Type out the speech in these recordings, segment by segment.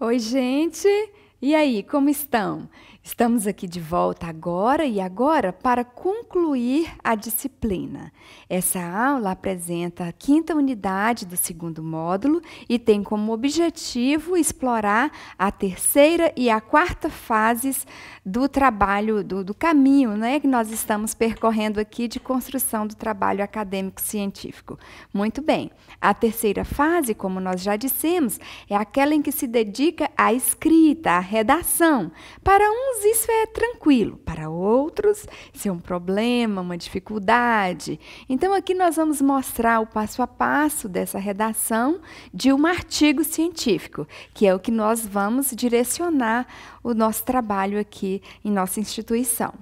Oi, gente! E aí, como estão? Estamos aqui de volta agora para concluir a disciplina. Essa aula apresenta a 5ª unidade do 2º módulo e tem como objetivo explorar a 3ª e a 4ª fases do trabalho, do caminho, né, que nós estamos percorrendo aqui de construção do trabalho acadêmico-científico. Muito bem. A 3ª fase, como nós já dissemos, é aquela em que se dedica à escrita, à redação. Para uns isso é tranquilo, para outros isso é um problema, uma dificuldade. Então aqui nós vamos mostrar o passo a passo dessa redação de um artigo científico, que é o que nós vamos direcionar o nosso trabalho aqui em nossa instituição.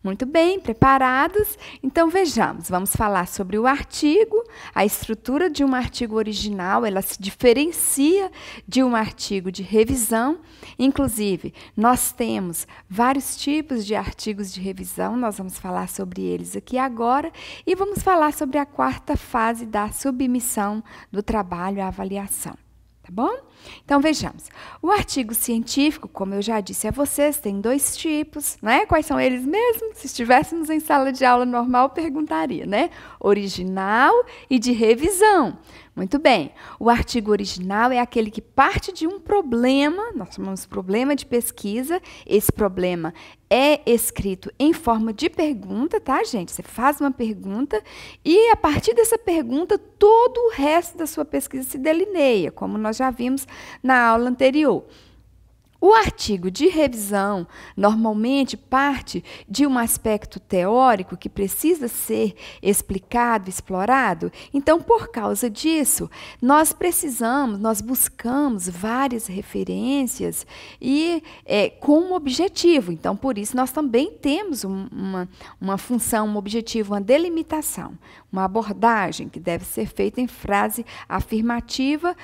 Muito bem, preparados? Então vejamos, vamos falar sobre o artigo. A estrutura de um artigo original, ela se diferencia de um artigo de revisão. Inclusive, nós temos vários tipos de artigos de revisão, nós vamos falar sobre eles aqui agora e vamos falar sobre a 4ª fase da submissão do trabalho à avaliação. Tá bom? Então, vejamos. O artigo científico, como eu já disse a vocês, tem 2 tipos, né? Quais são eles mesmo? Se estivéssemos em sala de aula normal, perguntaria, né? Original e de revisão. Muito bem. O artigo original é aquele que parte de um problema, nós chamamos de problema de pesquisa. Esse problema é escrito em forma de pergunta, tá, gente? Você faz uma pergunta e, a partir dessa pergunta, todo o resto da sua pesquisa se delineia, como nós já vimos na aula anterior. O artigo de revisão normalmente parte de um aspecto teórico que precisa ser explicado, explorado. Então, por causa disso, nós buscamos várias referências e com um objetivo. Então, por isso, nós também temos uma função, um objetivo, uma delimitação, uma abordagem que deve ser feita em frase afirmativa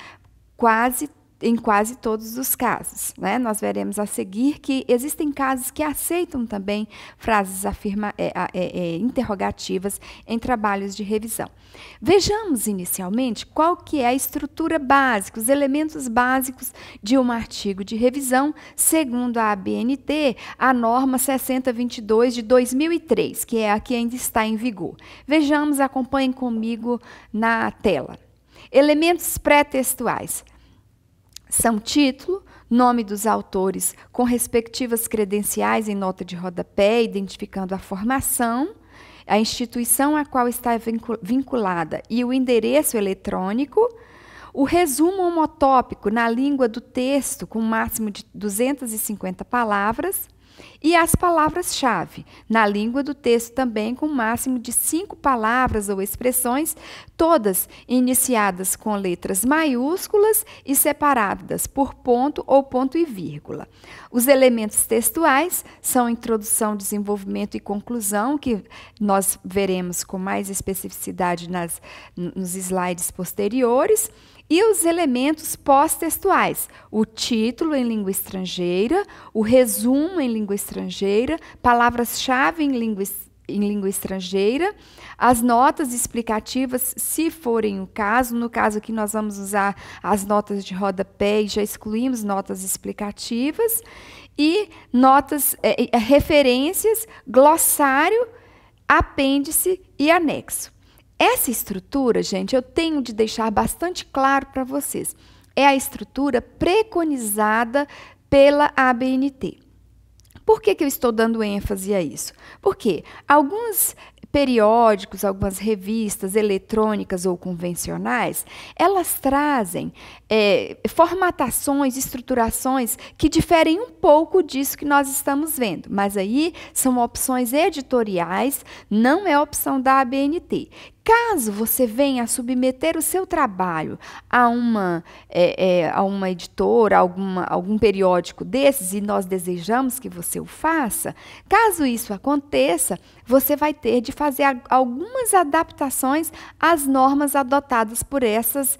em quase todos os casos, né? Nós veremos a seguir que existem casos que aceitam também frases interrogativas em trabalhos de revisão. Vejamos inicialmente qual que é a estrutura básica, os elementos básicos de um artigo de revisão, segundo a ABNT, a norma 6022 de 2003, que é a que ainda está em vigor. Vejamos, acompanhem comigo na tela. Elementos pré-textuais. São título, nome dos autores com respectivas credenciais em nota de rodapé, identificando a formação, a instituição a qual está vinculada e o endereço eletrônico, o resumo homotópico na língua do texto com um máximo de 250 palavras, e as palavras-chave, na língua do texto também com um máximo de 5 palavras ou expressões, todas iniciadas com letras maiúsculas e separadas por ponto ou ponto e vírgula. Os elementos textuais são introdução, desenvolvimento e conclusão, que nós veremos com mais especificidade nos slides posteriores. E os elementos pós-textuais, o título em língua estrangeira, o resumo em língua estrangeira, palavras-chave em língua estrangeira, as notas explicativas, se forem o caso. No caso aqui nós vamos usar as notas de rodapé e já excluímos notas explicativas, e notas, referências, glossário, apêndice e anexo. Essa estrutura, gente, eu tenho de deixar bastante claro para vocês. É a estrutura preconizada pela ABNT. Por que eu estou dando ênfase a isso? Porque alguns periódicos, algumas revistas eletrônicas ou convencionais, elas trazem formatações, estruturações que diferem um pouco disso que nós estamos vendo. Mas aí são opções editoriais, não é opção da ABNT. Caso você venha a submeter o seu trabalho a uma editora, algum periódico desses, e nós desejamos que você o faça, caso isso aconteça, você vai ter de fazer algumas adaptações às normas adotadas por essas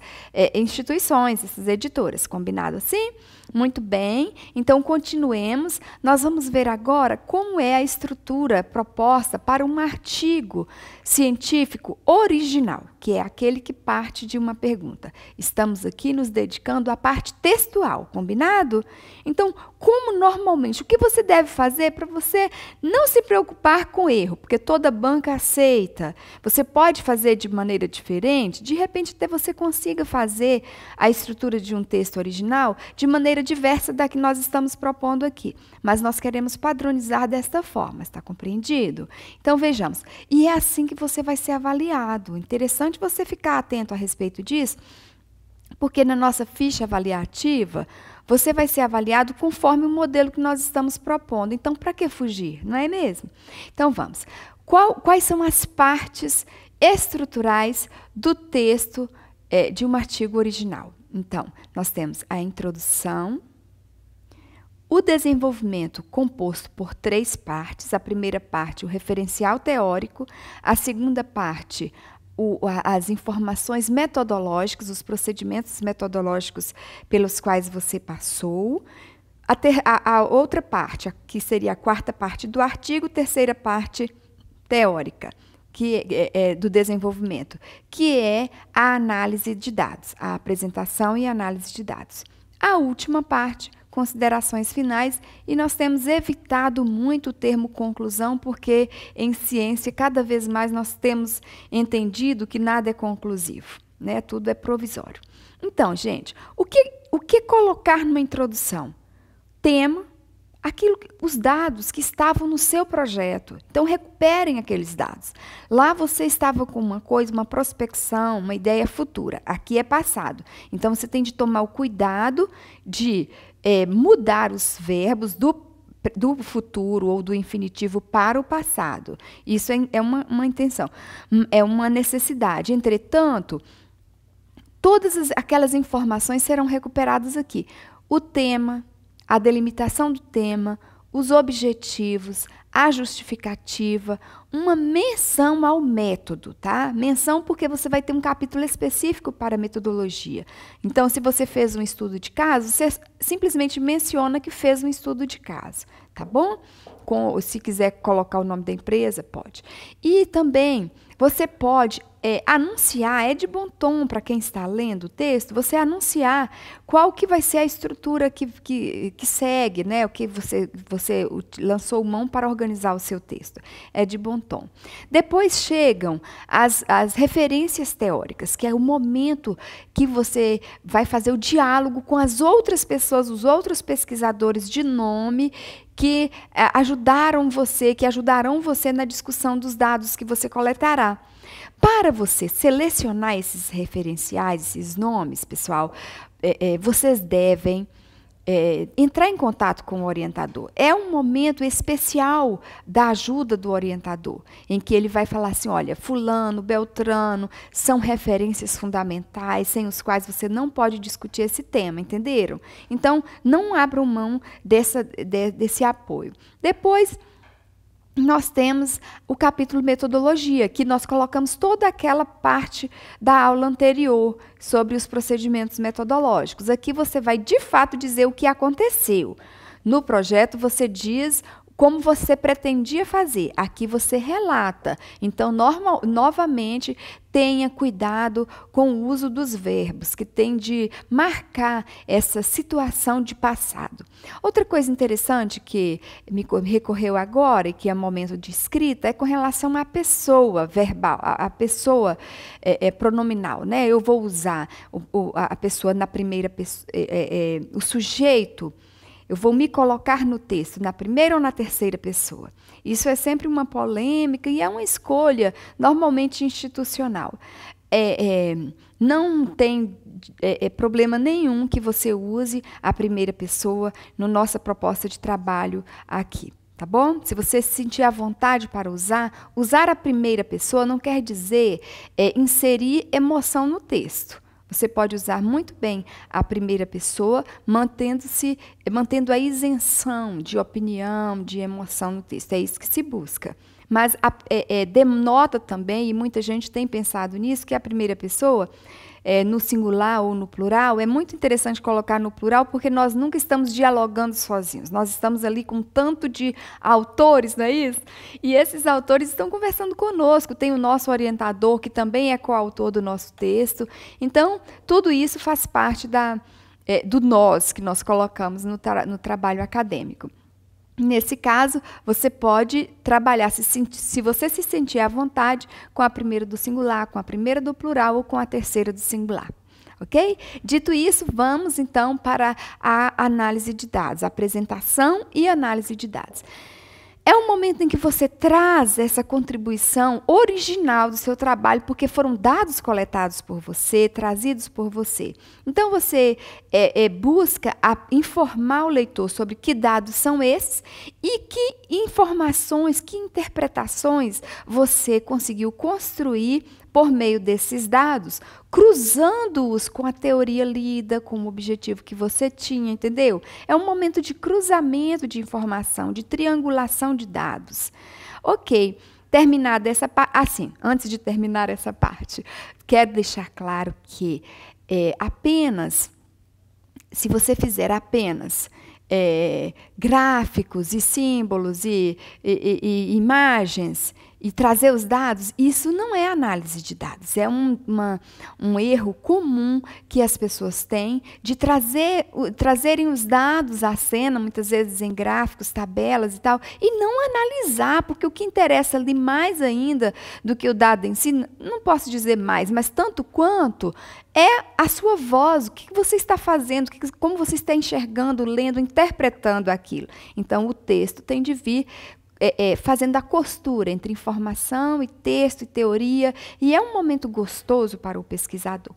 instituições, essas editoras. Combinado assim? Muito bem, então continuemos. Nós vamos ver agora como é a estrutura proposta para um artigo científico original, que é aquele que parte de uma pergunta. Estamos aqui nos dedicando à parte textual, combinado? Então, como normalmente, o que você deve fazer para você não se preocupar com erro, porque toda banca aceita. Você pode fazer de maneira diferente, de repente até você consiga fazer a estrutura de um texto original de maneira diversa da que nós estamos propondo aqui. Mas nós queremos padronizar desta forma, está compreendido? Então, vejamos. E é assim que você vai ser avaliado. Interessante você ficar atento a respeito disso, porque na nossa ficha avaliativa, você vai ser avaliado conforme o modelo que nós estamos propondo. Então, para que fugir? Não é mesmo? Então, vamos. Quais são as partes estruturais do texto de um artigo original? Então, nós temos a introdução, o desenvolvimento composto por 3 partes. A primeira parte, o referencial teórico. A segunda parte, as informações metodológicas, os procedimentos metodológicos pelos quais você passou. A outra parte, que seria a 4ª parte do artigo, 3ª parte teórica, que é do desenvolvimento, que é a análise de dados, a apresentação e análise de dados. A última parte, considerações finais, e nós temos evitado muito o termo conclusão, porque em ciência cada vez mais nós temos entendido que nada é conclusivo, né? Tudo é provisório. Então, gente, o que colocar numa introdução? Tema, os dados que estavam no seu projeto. Então, recuperem aqueles dados. Lá você estava com uma coisa, uma prospecção, uma ideia futura. Aqui é passado. Então, você tem de tomar o cuidado de mudar os verbos do futuro ou do infinitivo para o passado. Isso é uma intenção, é uma necessidade. Entretanto, todas aquelas informações serão recuperadas aqui. O tema, a delimitação do tema, os objetivos, a justificativa, uma menção ao método, tá? Menção porque você vai ter um capítulo específico para metodologia. Então, se você fez um estudo de caso, você simplesmente menciona que fez um estudo de caso, tá bom? Se quiser colocar o nome da empresa, pode. E também você pode anunciar, é de bom tom para quem está lendo o texto, você anunciar qual que vai ser a estrutura que segue, né? O que você lançou mão para organizar o seu texto. É de bom tom. Depois chegam as referências teóricas, que é o momento que você vai fazer o diálogo com as outras pessoas, os outros pesquisadores de nome, que ajudarão você na discussão dos dados que você coletará. Para você selecionar esses referenciais, esses nomes, pessoal, vocês devem entrar em contato com o orientador. É um momento especial da ajuda do orientador, em que ele vai falar assim, olha, fulano, beltrano, são referências fundamentais, sem os quais você não pode discutir esse tema, entenderam? Então, não abram mão desse apoio. Depois, nós temos o capítulo metodologia, que nós colocamos toda aquela parte da aula anterior sobre os procedimentos metodológicos. Aqui você vai, de fato, dizer o que aconteceu. No projeto, você diz como você pretendia fazer. Aqui você relata. Então, novamente, tenha cuidado com o uso dos verbos, que tem de marcar essa situação de passado. Outra coisa interessante que me recorreu agora, e que é momento de escrita, é com relação à pessoa verbal, a pessoa pronominal, né? Eu vou usar a pessoa na primeira pessoa, o sujeito. Eu vou me colocar no texto, na primeira ou na terceira pessoa. Isso é sempre uma polêmica e é uma escolha normalmente institucional. Não tem problema nenhum que você use a primeira pessoa na nossa proposta de trabalho aqui. Tá bom? Se você se sentir à vontade para usar a primeira pessoa não quer dizer inserir emoção no texto. Você pode usar muito bem a primeira pessoa, mantendo a isenção de opinião, de emoção no texto. É isso que se busca. Mas denota também, e muita gente tem pensado nisso, que a primeira pessoa, no singular ou no plural, é muito interessante colocar no plural, porque nós nunca estamos dialogando sozinhos. Nós estamos ali com um tanto de autores, não é isso? E esses autores estão conversando conosco. Tem o nosso orientador, que também é coautor do nosso texto. Então, tudo isso faz parte do nós que nós colocamos no trabalho acadêmico. Nesse caso, você pode trabalhar, se você se sentir à vontade, com a primeira do singular, com a primeira do plural ou com a terceira do singular. Ok? Dito isso, vamos então para a análise de dados, apresentação e análise de dados. É um momento em que você traz essa contribuição original do seu trabalho, porque foram dados coletados por você, trazidos por você. Então, você busca informar o leitor sobre que dados são esses e que informações, que interpretações você conseguiu construir por meio desses dados, cruzando-os com a teoria lida, com o objetivo que você tinha, entendeu? É um momento de cruzamento de informação, de triangulação de dados. Ok, terminada essa parte, antes de terminar essa parte, quero deixar claro que se você fizer apenas gráficos e símbolos e imagens e trazer os dados, isso não é análise de dados. É um erro comum que as pessoas têm de trazerem os dados à cena, muitas vezes em gráficos, tabelas e tal, e não analisar, porque o que interessa ali mais ainda do que o dado em si, não posso dizer mais, mas tanto quanto é a sua voz, o que você está fazendo, como você está enxergando, lendo, interpretando aquilo. Então, o texto tem de vir fazendo a costura entre informação e texto e teoria, e é um momento gostoso para o pesquisador.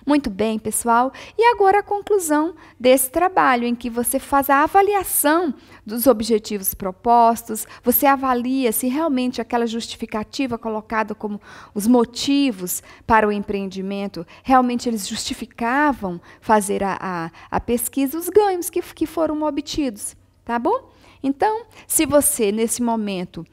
Muito bem, pessoal, e agora a conclusão desse trabalho, em que você faz a avaliação dos objetivos propostos, você avalia se realmente aquela justificativa colocada como os motivos para o empreendimento, realmente eles justificavam fazer a pesquisa, os ganhos que foram obtidos, tá bom? Então, se você, nesse momento,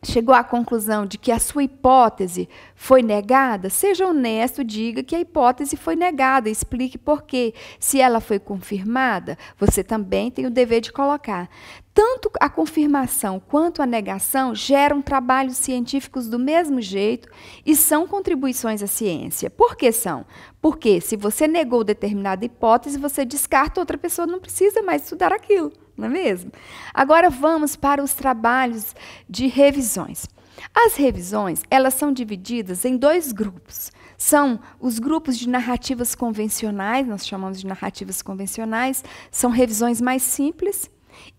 chegou à conclusão de que a sua hipótese foi negada, seja honesto, diga que a hipótese foi negada, explique por quê. Se ela foi confirmada, você também tem o dever de colocar. Tanto a confirmação quanto a negação geram trabalhos científicos do mesmo jeito e são contribuições à ciência. Por que são? Porque se você negou determinada hipótese, você descarta, outra pessoa não precisa mais estudar aquilo. Não é mesmo? Agora vamos para os trabalhos de revisões. As revisões, elas são divididas em dois grupos. São os grupos de narrativas convencionais, nós chamamos de narrativas convencionais, são revisões mais simples.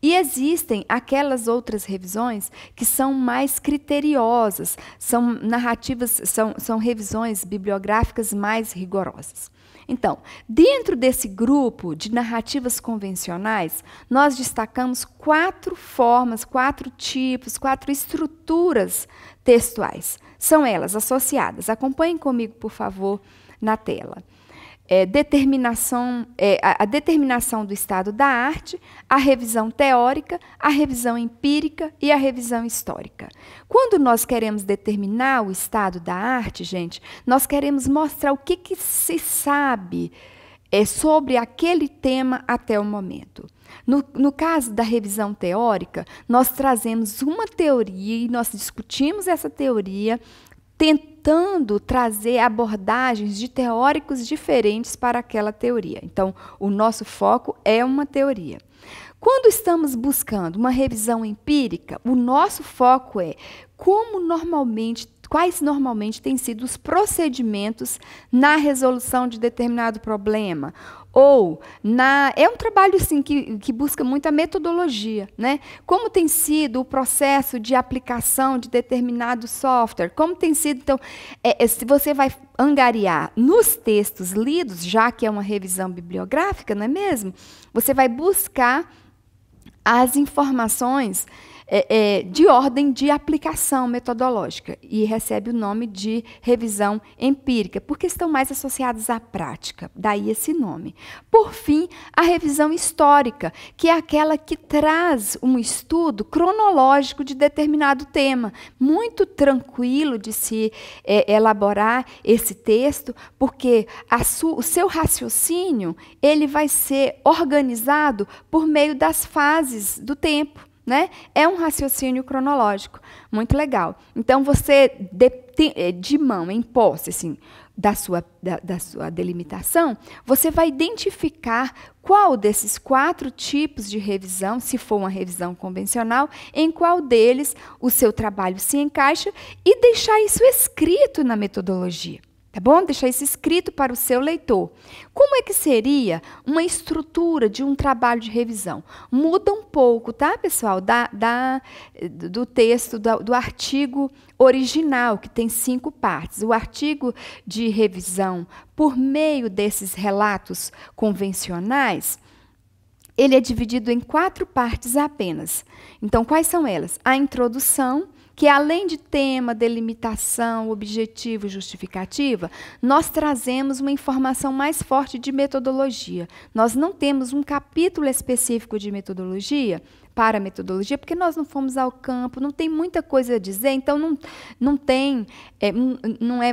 E existem aquelas outras revisões que são mais criteriosas, são narrativas, são revisões bibliográficas mais rigorosas. Então, dentro desse grupo de narrativas convencionais, nós destacamos 4 formas, 4 tipos, 4 estruturas textuais. São elas associadas. Acompanhem comigo, por favor, na tela. A determinação do estado da arte, a revisão teórica, a revisão empírica e a revisão histórica. Quando nós queremos determinar o estado da arte, gente, nós queremos mostrar o que se sabe sobre aquele tema até o momento. No caso da revisão teórica, nós trazemos uma teoria e nós discutimos essa teoria, tentando trazer abordagens de teóricos diferentes para aquela teoria. Então, o nosso foco é uma teoria. Quando estamos buscando uma revisão empírica, o nosso foco é quais normalmente têm sido os procedimentos na resolução de determinado problema. É um trabalho assim, que busca muito a metodologia, né? Como tem sido o processo de aplicação de determinado software, como tem sido, então, se você vai angariar nos textos lidos, já que é uma revisão bibliográfica, não é mesmo? Você vai buscar as informações de ordem de aplicação metodológica e recebe o nome de revisão empírica, porque estão mais associadas à prática, daí esse nome. Por fim, a revisão histórica, que é aquela que traz um estudo cronológico de determinado tema, muito tranquilo de se elaborar esse texto, porque o seu raciocínio ele vai ser organizado por meio das fases do tempo. Né? É um raciocínio cronológico, muito legal. Então, você, de mão, em posse assim, da sua delimitação, você vai identificar qual desses 4 tipos de revisão, se for uma revisão convencional, em qual deles o seu trabalho se encaixa e deixar isso escrito na metodologia. Tá bom? Deixar isso escrito para o seu leitor. Como é que seria uma estrutura de um trabalho de revisão? Muda um pouco, tá, pessoal? Do texto, do artigo original, que tem 5 partes. O artigo de revisão, por meio desses relatos convencionais, ele é dividido em 4 partes apenas. Então, quais são elas? A introdução, que além de tema, delimitação, objetivo e justificativa, nós trazemos uma informação mais forte de metodologia. Nós não temos um capítulo específico de metodologia, para a metodologia, porque nós não fomos ao campo, não tem muita coisa a dizer, então não é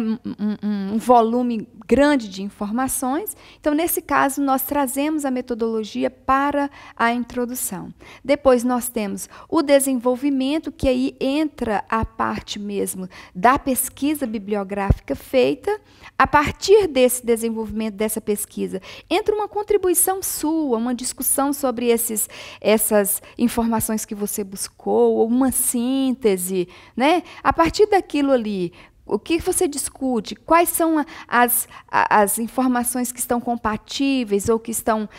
um volume grande de informações. Então, nesse caso, nós trazemos a metodologia para a introdução. Depois, nós temos o desenvolvimento, que aí entra a parte mesmo da pesquisa bibliográfica feita. A partir desse desenvolvimento, dessa pesquisa, entra uma contribuição sua, uma discussão sobre essas informações que você buscou, ou uma síntese, né? A partir daquilo ali, o que você discute? Quais são as informações que estão compatíveis ou que estão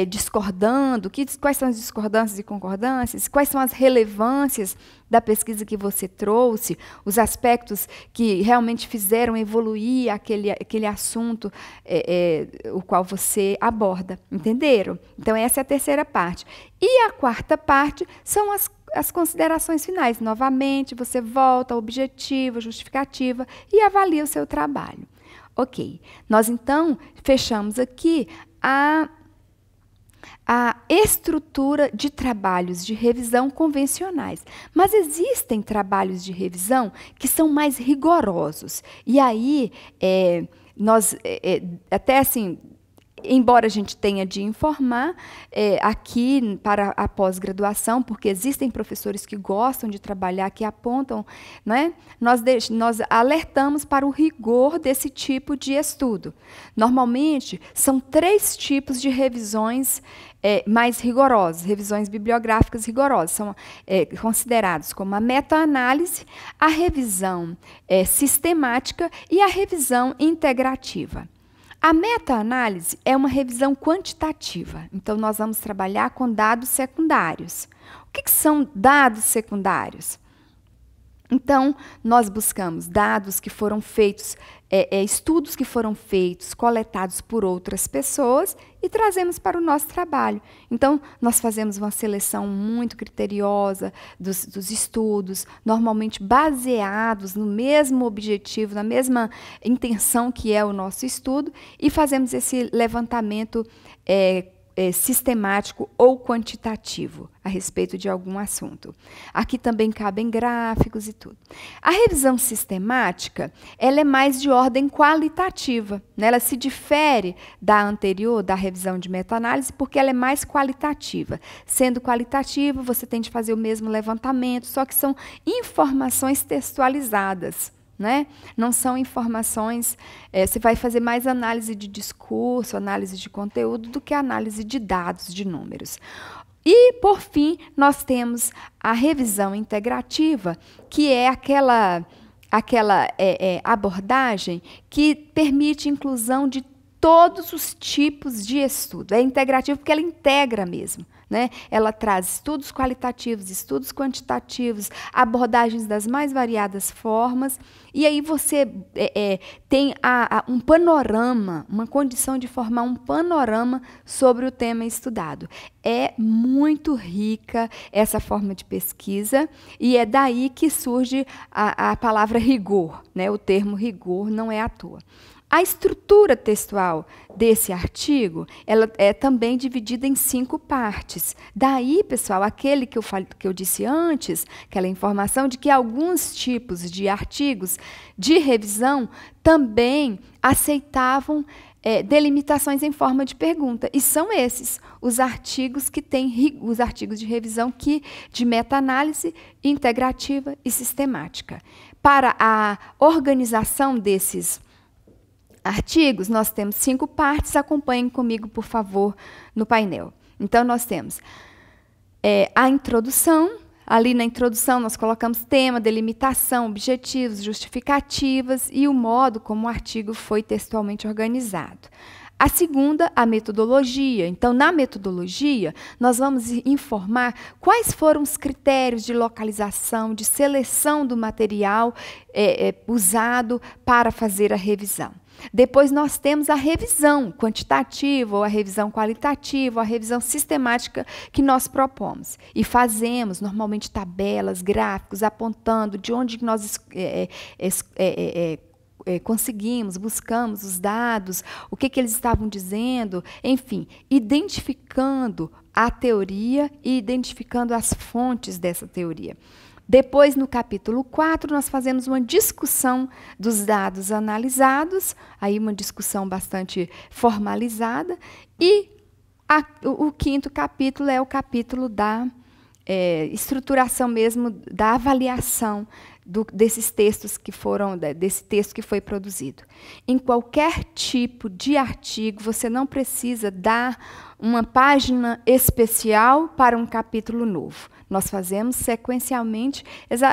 discordando? Quais são as discordâncias e concordâncias? Quais são as relevâncias da pesquisa que você trouxe? Os aspectos que realmente fizeram evoluir aquele assunto o qual você aborda. Entenderam? Então, essa é a terceira parte. E a quarta parte são as considerações finais. Novamente, você volta ao objetivo, à justificativa e avalia o seu trabalho. Ok. Nós, então, fechamos aqui a estrutura de trabalhos de revisão convencionais. Mas existem trabalhos de revisão que são mais rigorosos. E aí, nós, até assim, embora a gente tenha de informar aqui para a pós-graduação, porque existem professores que gostam de trabalhar, que apontam, né? Nós alertamos para o rigor desse tipo de estudo. Normalmente, são 3 tipos de revisões mais rigorosas, revisões bibliográficas rigorosas. São considerados como a meta-análise, a revisão sistemática e a revisão integrativa. A meta-análise é uma revisão quantitativa. Então, nós vamos trabalhar com dados secundários. O que são dados secundários? Então, nós buscamos dados que foram feitos, estudos que foram feitos, coletados por outras pessoas e trazemos para o nosso trabalho. Então, nós fazemos uma seleção muito criteriosa dos estudos, normalmente baseados no mesmo objetivo, na mesma intenção que é o nosso estudo, e fazemos esse levantamento sistemático ou quantitativo a respeito de algum assunto. Aqui também cabem gráficos e tudo. A revisão sistemática, ela é mais de ordem qualitativa, né? Ela se difere da anterior, da revisão de meta-análise, porque ela é mais qualitativa. Sendo qualitativa, você tem de fazer o mesmo levantamento, só que são informações textualizadas. Né? Não são informações, você vai fazer mais análise de discurso, análise de conteúdo, do que análise de dados, de números. E, por fim, nós temos a revisão integrativa, que é aquela abordagem que permite inclusão de todos os tipos de estudo. É integrativa porque ela integra mesmo. né? Ela traz estudos qualitativos, estudos quantitativos, abordagens das mais variadas formas, e aí você tem um panorama, uma condição de formar um panorama sobre o tema estudado. É muito rica essa forma de pesquisa, e é daí que surge a palavra rigor, né? O termo rigor não é à toa. A estrutura textual desse artigo, ela é também dividida em 5 partes. Daí, pessoal, aquele que eu disse antes, aquela informação de que alguns tipos de artigos de revisão também aceitavam delimitações em forma de pergunta. E são esses os artigos que têm os artigos de revisão de meta-análise integrativa e sistemática. Para a organização desses artigos, nós temos 5 partes. Acompanhem comigo, por favor, no painel. Então, nós temos a introdução. Ali na introdução, nós colocamos tema, delimitação, objetivos, justificativas e o modo como o artigo foi textualmente organizado. A segunda, a metodologia. Então, na metodologia, nós vamos informar quais foram os critérios de localização, de seleção do material usado para fazer a revisão. Depois nós temos a revisão quantitativa, ou a revisão qualitativa, ou a revisão sistemática que nós propomos. E fazemos, normalmente, tabelas, gráficos, apontando de onde nós conseguimos, buscamos os dados, o que eles estavam dizendo, enfim, identificando a teoria e identificando as fontes dessa teoria. Depois, no capítulo 4, nós fazemos uma discussão dos dados analisados, aí uma discussão bastante formalizada, e o 5º capítulo é o capítulo da estruturação mesmo, da avaliação desses textos desse texto que foi produzido. Em qualquer tipo de artigo, você não precisa dar uma página especial para um capítulo novo. Nós fazemos sequencialmente,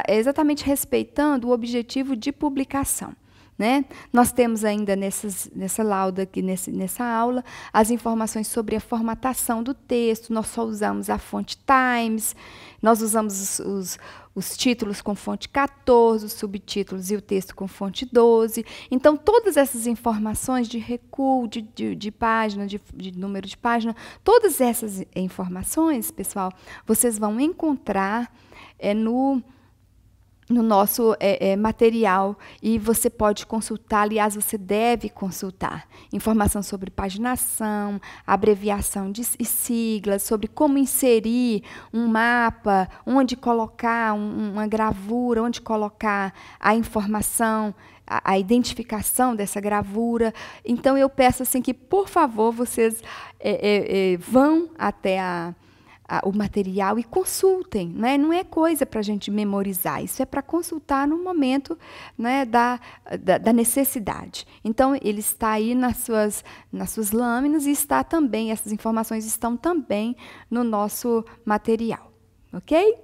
exatamente respeitando o objetivo de publicação, né? Nós temos ainda nessa lauda, aqui, nessa aula, as informações sobre a formatação do texto. Nós só usamos a fonte Times, nós usamos os títulos com fonte 14, os subtítulos e o texto com fonte 12. Então, todas essas informações de recuo, de página, de número de página, todas essas informações, pessoal, vocês vão encontrar no nosso material, e você pode consultar, aliás, você deve consultar informação sobre paginação, abreviação de siglas, sobre como inserir um mapa, onde colocar uma gravura, onde colocar a informação, a identificação dessa gravura. Então, eu peço assim que, por favor, vocês vão até o material e consultem, né? Não é coisa para a gente memorizar, isso é para consultar no momento, né, da necessidade. Então, ele está aí nas suas lâminas e está também, essas informações estão também no nosso material, ok?